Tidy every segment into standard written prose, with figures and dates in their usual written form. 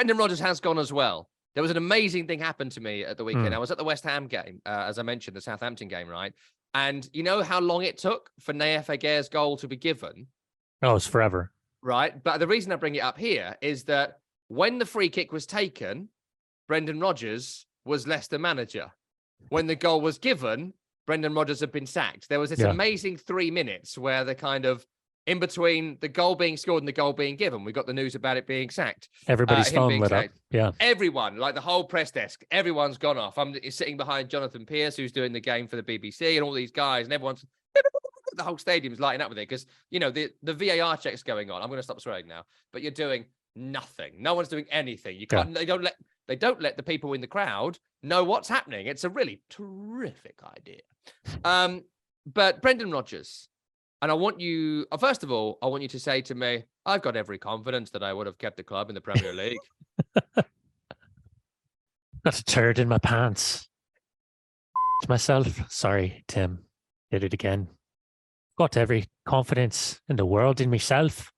Brendan Rodgers has gone as well. There was an amazing thing happened to me at the weekend. Mm. I was at the West Ham game, as I mentioned, the Southampton game, right? And you know how long it took for Nayef Aguer's goal to be given? Oh, it's forever. Right. But the reason I bring it up here is that when the free kick was taken, Brendan Rodgers was Leicester manager. When the goal was given, Brendan Rodgers had been sacked. There was this amazing 3 minutes where the kind of in between the goal being scored and the goal being given, we got the news about it being sacked. Everybody's phone lit up. Yeah. Everyone, like the whole press desk, everyone's gone off. I'm sitting behind Jonathan Pierce, who's doing the game for the BBC, and all these guys, and everyone's the whole stadium's lighting up with it because, you know, the VAR check's going on. I'm going to stop swearing now, but you're doing nothing. No one's doing anything. You can't. They don't let the people in the crowd know what's happening. It's a really terrific idea. But Brendan Rodgers, and I want you, first of all, I want you to say to me, I've got every confidence that I would have kept the club in the Premier League. Got a turd in my pants. To myself, sorry, Tim, did it again. Got every confidence in the world in myself.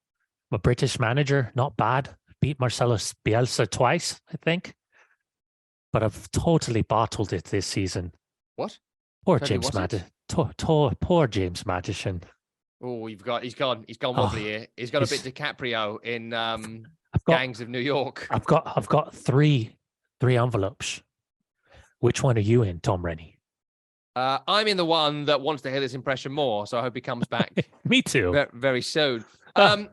I'm a British manager, not bad. Beat Marcelo Bielsa twice, I think. But I've totally bottled it this season. What? Poor James Madison. Poor James Madison. Oh, he's gone wobbly here. He's got a bit DiCaprio in Gangs of New York. I've got three envelopes. Which one are you in, Tom Rennie? I'm in the one that wants to hear this impression more, so I hope he comes back. Me too. Very, very soon. But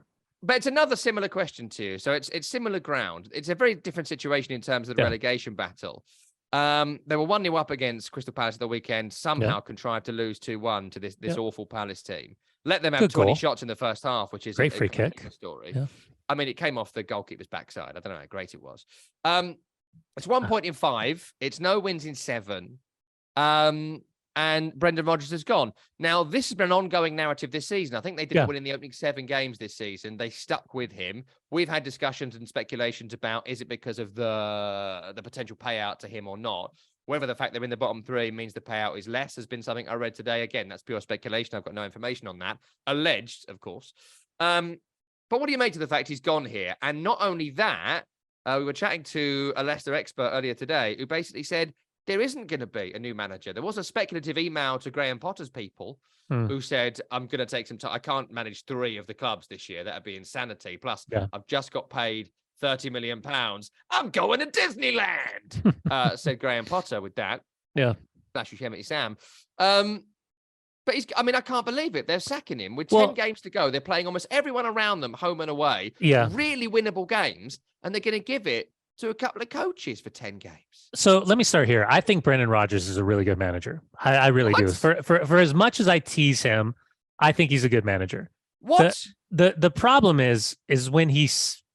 it's another similar question to you. So it's similar ground. It's a very different situation in terms of the relegation battle. They were 1-0 up against Crystal Palace at the weekend, somehow contrived to lose 2-1 to this awful Palace team. Let them have 20 shots in the first half, which is great free kick story. Yeah. I mean, it came off the goalkeeper's backside. I don't know how great it was. It's 1 point in 5. It's no wins in 7. And Brendan Rodgers has gone. Now, this has been an ongoing narrative this season. I think they didn't win in the opening 7 games this season. They stuck with him. We've had discussions and speculations about, is it because of the potential payout to him or not? Whether the fact they're in the bottom 3 means the payout is less has been something I read today. Again, that's pure speculation. I've got no information on that. Alleged, of course. But what do you make of the fact he's gone here? And not only that, we were chatting to a Leicester expert earlier today who basically said, there isn't going to be a new manager. There was a speculative email to Graham Potter's people who said, I'm going to take some time. I can't manage 3 of the clubs this year. That would be insanity. Plus, I've just got paid £30 million. I'm going to Disneyland, said Graham Potter with that. Yeah. Flash Yosemite Sam. But I can't believe it. They're sacking him with 10 games to go. They're playing almost everyone around them, home and away. Yeah. Really winnable games. And they're going to give it to a couple of coaches for 10 games. So let me start here. I think Brendan Rodgers is a really good manager. I really do. For as much as I tease him, I think he's a good manager. What? The problem is when he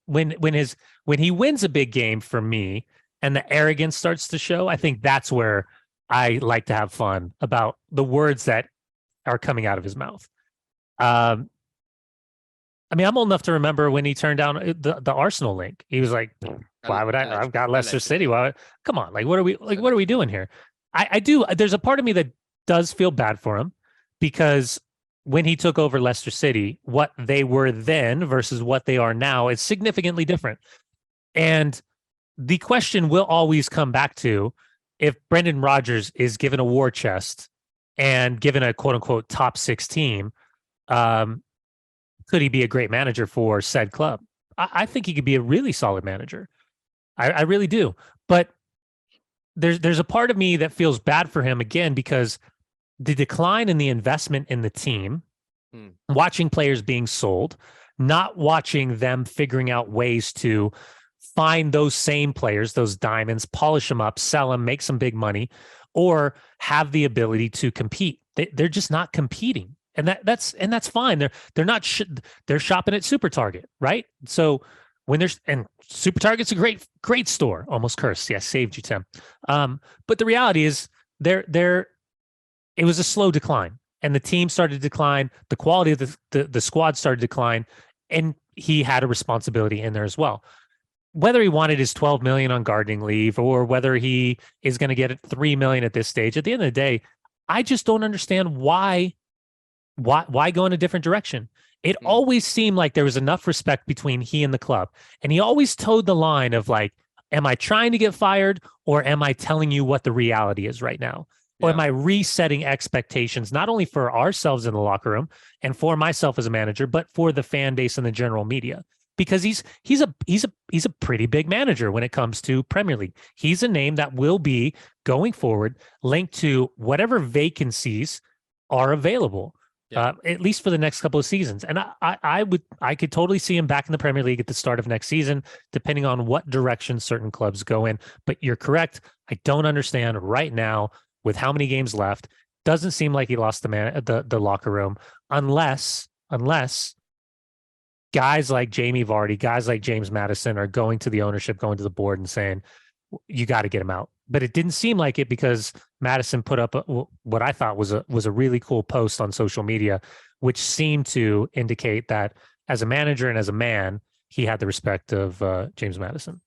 wins a big game for me and the arrogance starts to show, I think that's where I like to have fun about the words that are coming out of his mouth. I'm old enough to remember when he turned down the Arsenal link. He was like, "Why would I? I've got Leicester City. Why? Come on! What are we doing here?" I do. There's a part of me that does feel bad for him because when he took over Leicester City, what they were then versus what they are now is significantly different. And the question will always come back to if Brendan Rodgers is given a war chest and given a quote unquote top 6 team. Could he be a great manager for said club? I think he could be a really solid manager. I really do. But there's a part of me that feels bad for him again because the decline in the investment in the team, watching players being sold, not watching them figuring out ways to find those same players, those diamonds, polish them up, sell them, make some big money, or have the ability to compete. They're just not competing. And that's fine. They're not they're shopping at Super Target, right? So when there's and Super Target's a great store. Almost cursed. Yeah, saved you, Tim. But the reality is it was a slow decline, and the team started to decline. The quality of the squad started to decline, and he had a responsibility in there as well. Whether he wanted his $12 million on gardening leave or whether he is going to get $3 million at this stage, at the end of the day, I just don't understand why go in a different direction. It always seemed like there was enough respect between he and the club. And he always towed the line of like, am I trying to get fired or am I telling you what the reality is right now? Or am I resetting expectations, not only for ourselves in the locker room and for myself as a manager, but for the fan base and the general media? Because he's a pretty big manager when it comes to Premier League. He's a name that will be going forward linked to whatever vacancies are available, at least for the next couple of seasons. And I could totally see him back in the Premier League at the start of next season, depending on what direction certain clubs go in. But you're correct. I don't understand right now, with how many games left, doesn't seem like he lost the locker room unless guys like Jamie Vardy, guys like James Maddison are going to the ownership, going to the board and saying, you got to get him out. But it didn't seem like it, because Maddison put up what I thought was a really cool post on social media, which seemed to indicate that as a manager and as a man, he had the respect of James Maddison.